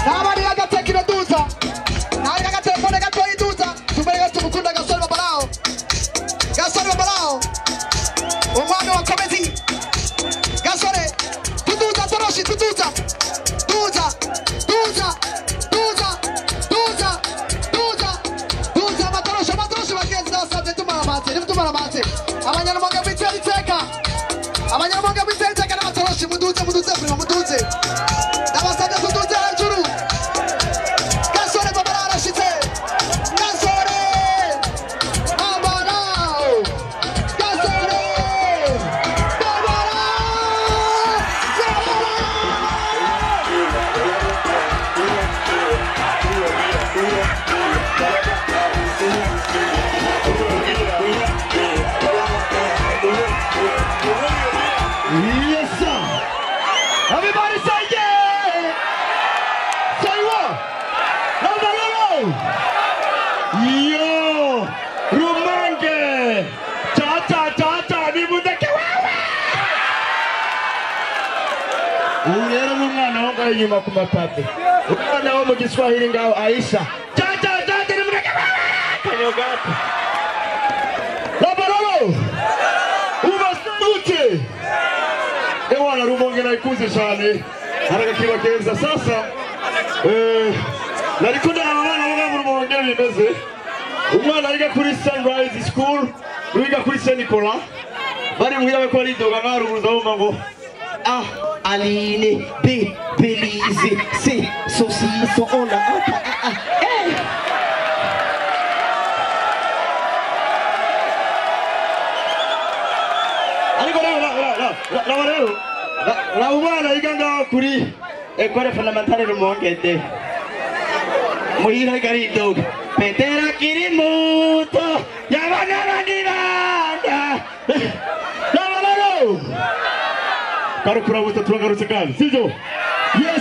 Nabari agatekino duza. Nari agatelefone gato iduza. Tumere gato mukunda gasore babalao. Gasore babalao. Umwana wa komedi. Gasore. Tuduza toroshi tuduza. Duza. Duza. Duza. Duza. Duza. Duza matoroshi bagenzi nasabye tumara matse. Abanyarwanda bitera iteka. Abanyarwanda bitera iteka n'amatoroshi muduze prima muduze. Nabasabye kuduze hejuru. Gasore babara arashitse. Gasore. Babarao. Gasore. Babarao. Yes, sir. Everybody say yeah. Say what? No. Yo, Rumange. Cha, ni mudeke wewe. Ungera mwana wangu nyuma kumapate. Umwana wa mu Kiswahili ngao Aisha. Cha, ni mudeke wewe. Kanyogapo. Labarolo. Ubasute. Ewana Rumonge naikuze cyane haraga kiba keza sasa narikunda abana bo mu Rumonge bimeze umwana ariga kuri Sunrise School uriga kuri Saint Nicolas bari muhira ko ari doga ngaruza bo ngo Aline B Belize C saucisson on la La umwana iganga kuri ekore fondamentale Rumonge de muhira garido petera kiri muto yabana baniranda Labararo Karukura buto tugarutse kandi sivyo yes